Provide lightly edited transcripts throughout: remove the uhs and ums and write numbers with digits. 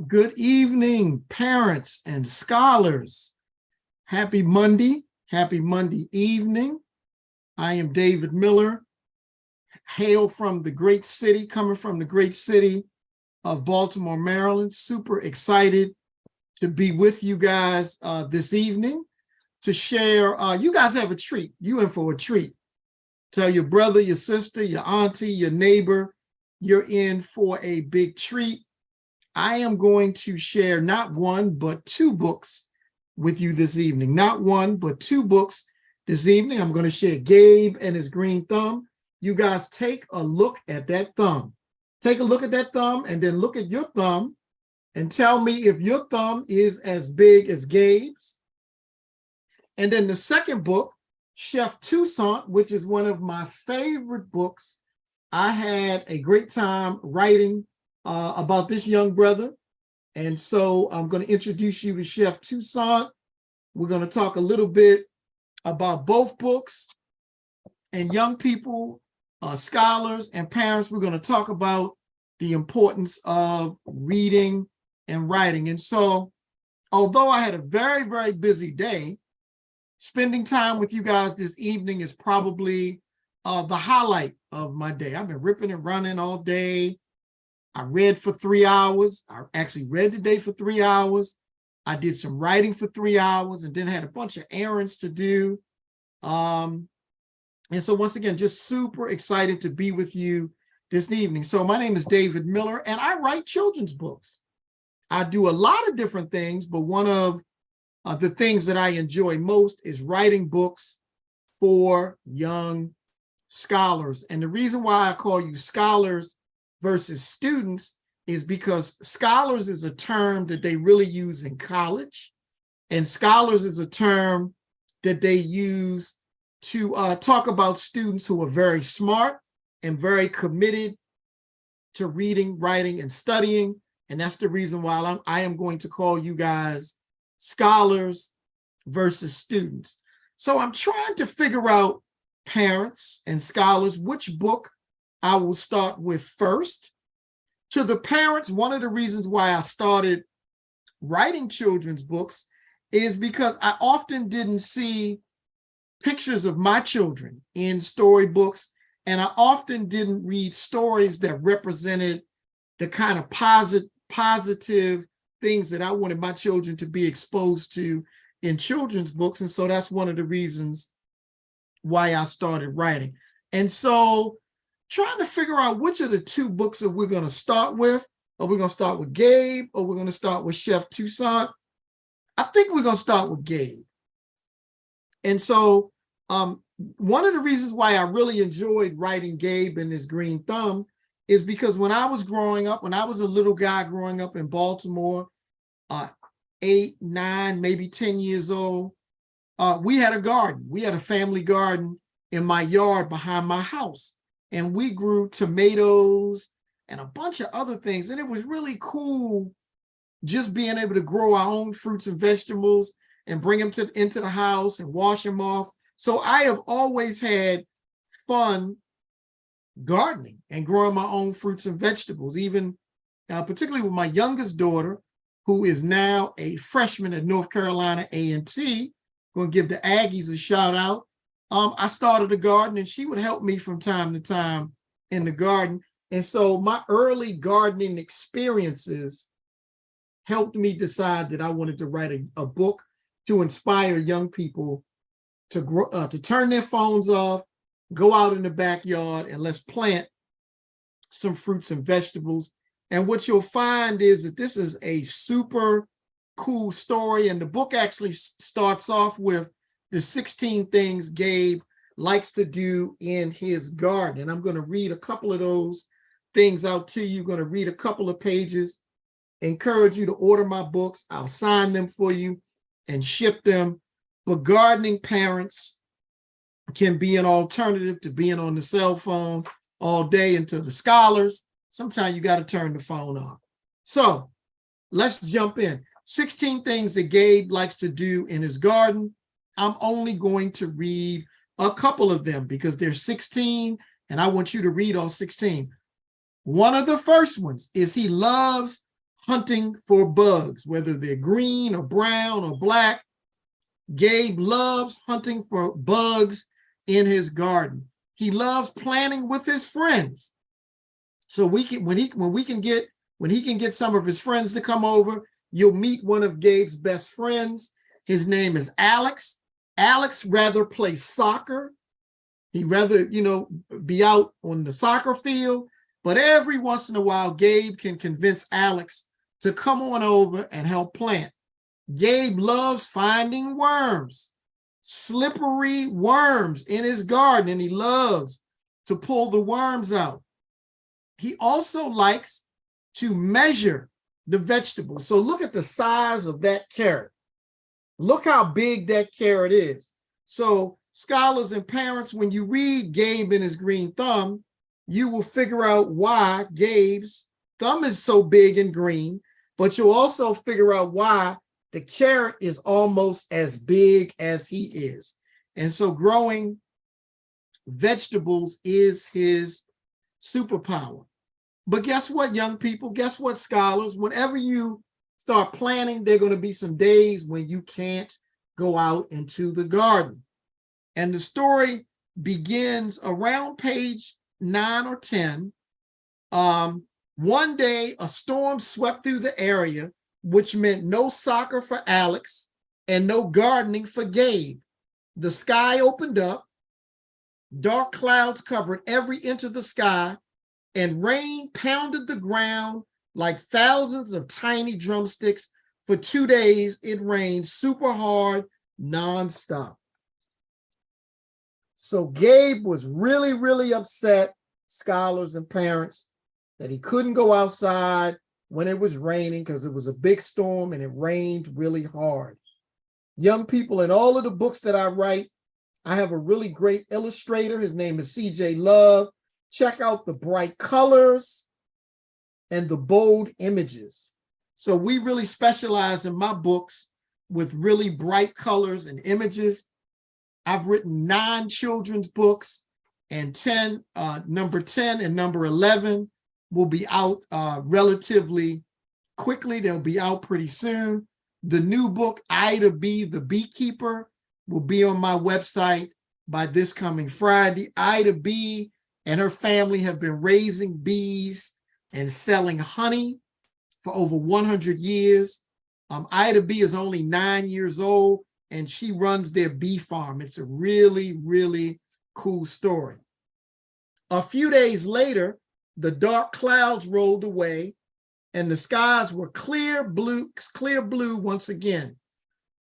Good evening, parents and scholars. Happy Monday. Happy Monday evening. I am David Miller, hail from the great city, coming from the great city of Baltimore, Maryland. Super excited to be with you guys this evening to share. You guys have a treat. You in for a treat. Tell your brother, your sister, your auntie, your neighbor, you're in for a big treat. I am going to share not one, but two books with you this evening. Not one, but two books this evening. I'm going to share Gabe and His Green Thumb. You guys take a look at that thumb. Take a look at that thumb and then look at your thumb and tell me if your thumb is as big as Gabe's. And then the second book, Chef Toussaint, which is one of my favorite books. I had a great time writing about this young brother. And so I'm going to introduce you to Chef Toussaint. We're going to talk a little bit about both books, and young people, scholars and parents. We're going to talk about the importance of reading and writing. And so, although I had a very, very busy day, spending time with you guys this evening is probably the highlight of my day. I've been ripping and running all day. I read for 3 hours. I actually read today for 3 hours. I did some writing for 3 hours and then had a bunch of errands to do. And so once again, just super excited to be with you this evening. So my name is David Miller and I write children's books. I do a lot of different things, but one of the things that I enjoy most is writing books for young scholars. And the reason why I call you scholars versus students is because scholars is a term that they really use in college, and scholars is a term that they use to talk about students who are very smart and very committed to reading, writing, and studying. And that's the reason why I am going to call you guys scholars versus students. So I'm trying to figure out, parents and scholars, which book I will start with first. To the parents, one of the reasons why I started writing children's books is because I often didn't see pictures of my children in storybooks, and I often didn't read stories that represented the kind of positive things that I wanted my children to be exposed to in children's books. And so that's one of the reasons why I started writing. And so trying to figure out which of the two books that we're going to start with. Are we going to start with Gabe or we're going to start with Chef Toussaint? I think we're going to start with Gabe. And so one of the reasons why I really enjoyed writing Gabe and His Green Thumb is because when I was growing up, when I was a little guy growing up in Baltimore, 8, 9, maybe 10 years old, we had a garden. We had a family garden in my yard behind my house. And we grew tomatoes and a bunch of other things. And it was really cool just being able to grow our own fruits and vegetables and bring them into the house and wash them off. So I have always had fun gardening and growing my own fruits and vegetables, even particularly with my youngest daughter, who is now a freshman at North Carolina A&T. Going to give the Aggies a shout out. I started a garden and she would help me from time to time in the garden. And so my early gardening experiences helped me decide that I wanted to write a book to inspire young people to turn their phones off, go out in the backyard, and let's plant some fruits and vegetables. And what you'll find is that this is a super cool story. And the book actually starts off with the 16 things Gabe likes to do in his garden. And I'm going to read a couple of those things out to you. Going to read a couple of pages. Encourage you to order my books. I'll sign them for you and ship them. But gardening, parents, can be an alternative to being on the cell phone all day. And to the scholars, sometimes you got to turn the phone off. So let's jump in. 16 things that Gabe likes to do in his garden. I'm only going to read a couple of them because there's 16 and I want you to read all 16. One of the first ones is he loves hunting for bugs, whether they're green or brown or black. Gabe loves hunting for bugs in his garden. He loves planning with his friends. So when he can get some of his friends to come over, you'll meet one of Gabe's best friends. His name is Alex. Alex rather play soccer. He'd rather, be out on the soccer field. But every once in a while, Gabe can convince Alex to come on over and help plant. Gabe loves finding worms, slippery worms in his garden, and he loves to pull the worms out. He also likes to measure the vegetables. So look at the size of that carrot. Look how big that carrot is. So scholars and parents, when you read Gabe and his green thumb, you will figure out why Gabe's thumb is so big and green, but you'll also figure out why the carrot is almost as big as he is. And so growing vegetables is his superpower. But guess what, young people? Guess what, scholars? Whenever you start planting, there are going to be some days when you can't go out into the garden. And the story begins around page 9 or 10. One day, a storm swept through the area, which meant no soccer for Alex and no gardening for Gabe. The sky opened up, dark clouds covered every inch of the sky, and rain pounded the ground like thousands of tiny drumsticks. For 2 days, it rained super hard, nonstop. So Gabe was really, really upset, scholars and parents, that he couldn't go outside when it was raining because it was a big storm and it rained really hard. Young people, in all of the books that I write, I have a really great illustrator. His name is CJ Love. Check out the bright colors and the bold images. So we really specialize in my books with really bright colors and images. I've written 9 children's books, and number 10 and number 11 will be out relatively quickly. They'll be out pretty soon. The new book, Ida B, the Beekeeper, will be on my website by this coming Friday. Ida B and her family have been raising bees and selling honey for over 100 years. Ida B is only 9 years old, and she runs their bee farm. It's a really, really cool story. A few days later, the dark clouds rolled away, and the skies were clear blue once again.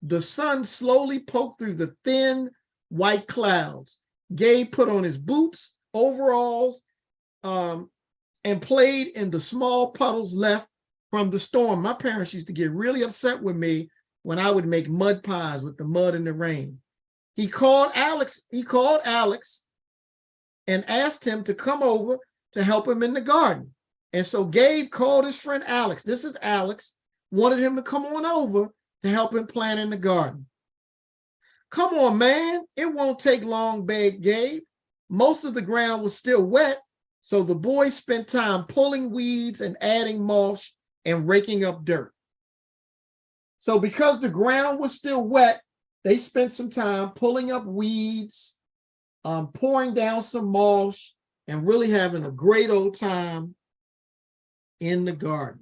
The sun slowly poked through the thin white clouds. Gabe put on his boots, overalls, and played in the small puddles left from the storm. My parents used to get really upset with me when I would make mud pies with the mud and the rain. He called Alex and asked him to come over to help him in the garden. And so Gabe called his friend Alex. This is Alex, wanted him to come on over to help him plant in the garden. Come on, man. It won't take long, begged Gabe. Most of the ground was still wet, so the boys spent time pulling weeds and adding mulch and raking up dirt. So because the ground was still wet, they spent some time pulling up weeds, pouring down some mulch, and really having a great old time in the garden.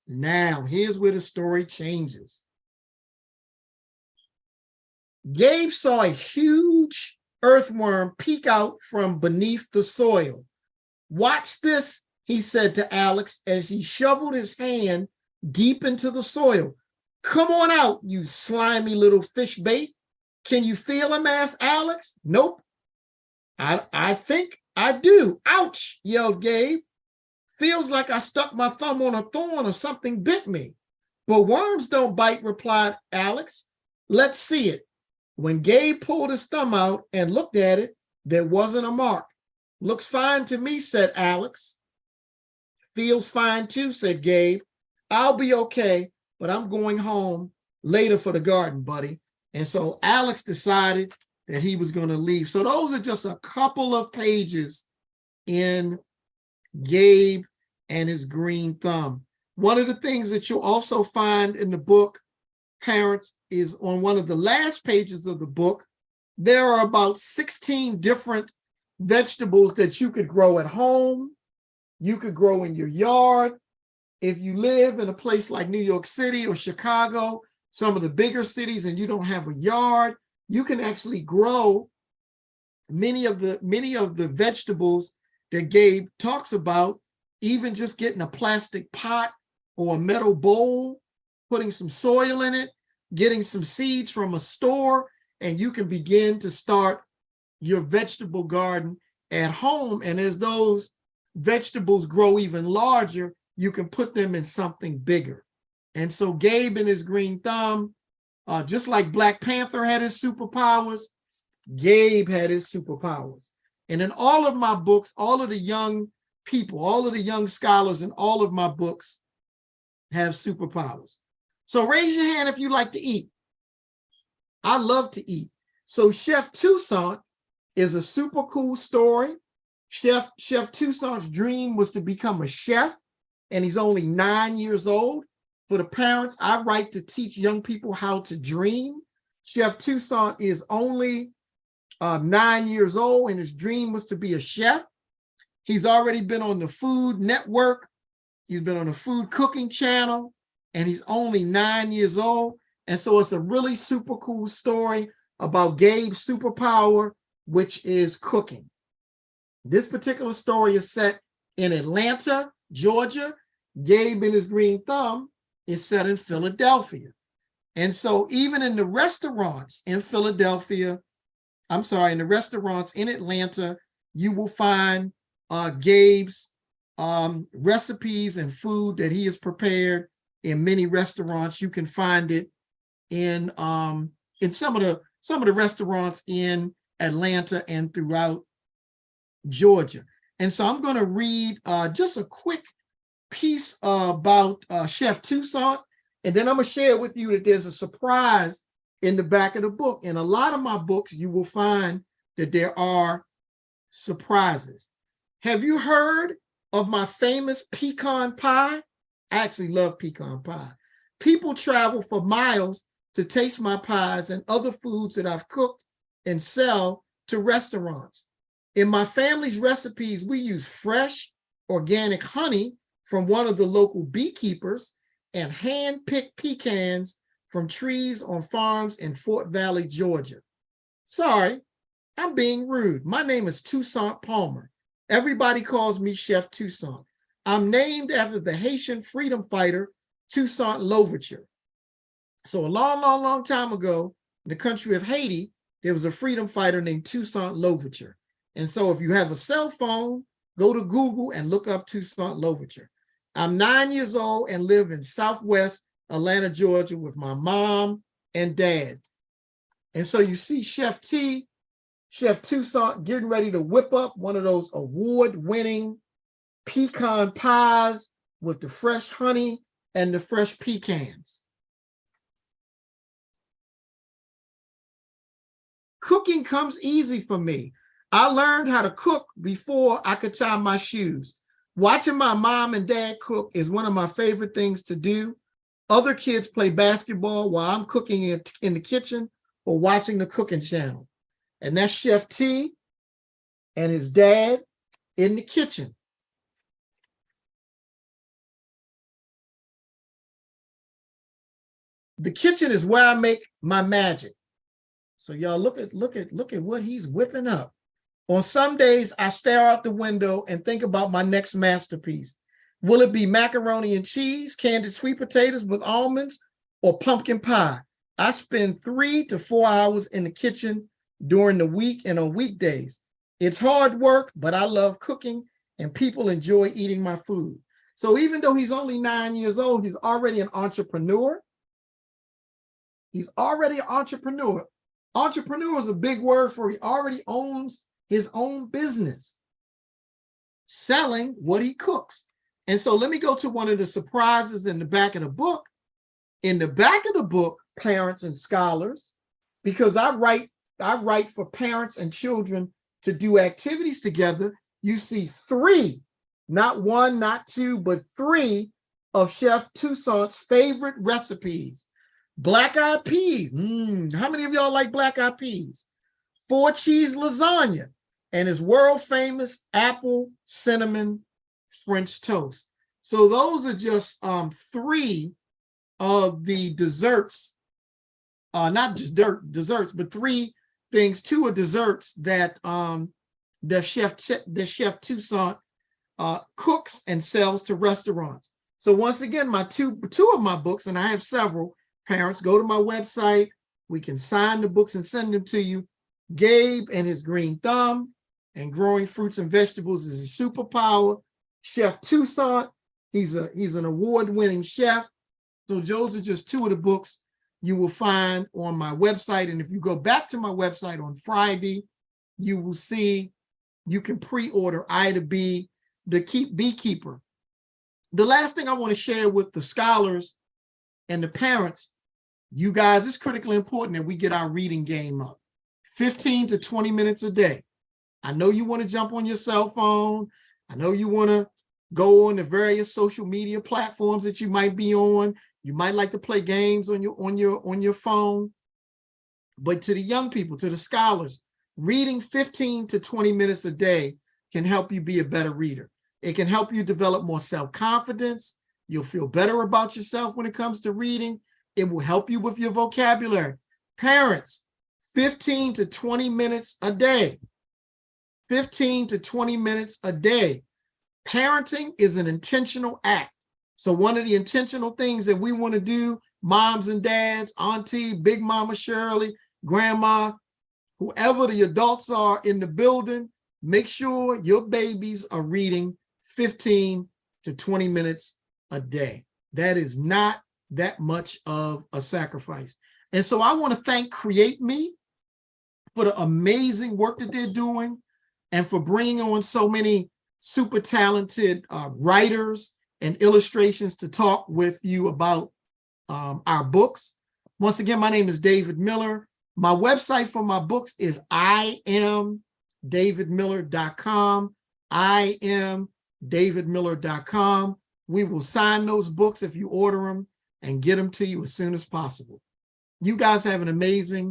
Now, here's where the story changes. Gabe saw a huge earthworm peek out from beneath the soil. Watch this, he said to Alex as he shoveled his hand deep into the soil. Come on out, you slimy little fish bait. Can you feel him? Asked Alex. Nope. I think I do. Ouch, yelled Gabe. Feels like I stuck my thumb on a thorn or something bit me. But worms don't bite, replied Alex. Let's see it. When Gabe pulled his thumb out and looked at it, there wasn't a mark. Looks fine to me, said Alex. Feels fine too, said Gabe. I'll be okay, but I'm going home later for the garden, buddy. And so Alex decided that he was going to leave. So those are just a couple of pages in Gabe and his green thumb. One of the things that you'll also find in the book, parents, is on one of the last pages of the book, there are about 16 different vegetables that you could grow at home. You could grow in your yard. If you live in a place like New York City or Chicago, some of the bigger cities, and you don't have a yard, you can actually grow many of the vegetables that Gabe talks about, even just getting a plastic pot or a metal bowl, putting some soil in it, getting some seeds from a store, and you can begin to start your vegetable garden at home. And as those vegetables grow even larger, you can put them in something bigger. And so Gabe and his green thumb, just like Black Panther had his superpowers, Gabe had his superpowers. And in all of my books, all of the young people, all of the young scholars in all of my books have superpowers. So raise your hand if you like to eat. I love to eat. So Chef Toussaint is a super cool story. Chef Toussaint's dream was to become a chef, and he's only 9 years old. For the parents, I write to teach young people how to dream. Chef Toussaint is only 9 years old, and his dream was to be a chef. He's already been on the Food Network. He's been on the Food Cooking Channel, and he's only 9 years old. And so it's a really super cool story about Gabe's superpower, which is cooking. This particular story is set in Atlanta, Georgia. Gabe and his green thumb is set in Philadelphia. And so even in the restaurants in Philadelphia, in the restaurants in Atlanta, you will find Gabe's recipes and food that he has prepared in many restaurants. You can find it in some of the restaurants in Atlanta and throughout Georgia. And so I'm going to read just a quick piece about Chef Toussaint, and then I'm going to share with you that there's a surprise in the back of the book. In a lot of my books, you will find that there are surprises. Have you heard of my famous pecan pie? I actually love pecan pie. People travel for miles to taste my pies and other foods that I've cooked and sell to restaurants. In my family's recipes, we use fresh, organic honey from one of the local beekeepers and hand-picked pecans from trees on farms in Fort Valley, Georgia. Sorry, I'm being rude. My name is Toussaint Palmer. Everybody calls me Chef Toussaint. I'm named after the Haitian freedom fighter, Toussaint Louverture. So a long, long, long time ago, in the country of Haiti, there was a freedom fighter named Toussaint Louverture. And so if you have a cell phone, go to Google and look up Toussaint Louverture. I'm 9 years old and live in Southwest Atlanta, Georgia with my mom and dad. And so you see Chef Toussaint getting ready to whip up one of those award-winning pecan pies with the fresh honey and the fresh pecans. Cooking comes easy for me. I learned how to cook before I could tie my shoes. Watching my mom and dad cook is one of my favorite things to do. Other kids play basketball while I'm cooking in the kitchen or watching the cooking channel. And that's Chef T and his dad in the kitchen. The kitchen is where I make my magic. So y'all look at what he's whipping up. On some days, I stare out the window and think about my next masterpiece. Will it be macaroni and cheese, candied sweet potatoes with almonds, or pumpkin pie? I spend 3 to 4 hours in the kitchen during the week and on weekdays. It's hard work, but I love cooking and people enjoy eating my food. So even though he's only 9 years old, he's already an entrepreneur. He's already an entrepreneur. Entrepreneur is a big word for he already owns his own business, selling what he cooks. And so let me go to one of the surprises in the back of the book. In the back of the book, parents and scholars, because I write for parents and children to do activities together, you see 3, not 1, not 2, but 3 of Chef Toussaint's favorite recipes. Black-eyed peas. How many of y'all like black-eyed peas? 4-cheese lasagna and his world-famous apple cinnamon French toast. So those are just 3 of the desserts, not just desserts, but 3 things, 2 are desserts that Chef Toussaint cooks and sells to restaurants. So once again, my two of my books, and I have several, parents, go to my website. We can sign the books and send them to you. Gabe and His Green Thumb and Growing Fruits and Vegetables is a Superpower. Chef Toussaint, he's an award-winning chef. So those are just 2 of the books you will find on my website. And if you go back to my website on Friday, you will see you can pre-order Ida B, the Beekeeper. The last thing I want to share with the scholars and the parents, you guys, it's critically important that we get our reading game up. 15 to 20 minutes a day. I know you want to jump on your cell phone. I know you want to go on the various social media platforms that you might be on. You might like to play games on your phone. But to the young people, to the scholars, reading 15 to 20 minutes a day can help you be a better reader. It can help you develop more self-confidence. You'll feel better about yourself when it comes to reading. It will help you with your vocabulary. Parents, 15 to 20 minutes a day. 15 to 20 minutes a day. Parenting is an intentional act. So one of the intentional things that we want to do, moms and dads, auntie, big mama Shirley, grandma, whoever the adults are in the building, make sure your babies are reading 15 to 20 minutes a day. That is not that much of a sacrifice. And so I want to thank Create Me for the amazing work that they're doing and for bringing on so many super talented writers and illustrations to talk with you about our books. Once again, my name is David Miller. My website for my books is IamDavidMiller.com. IamDavidMiller.com. We will sign those books if you order them and get them to you as soon as possible. You guys have an amazing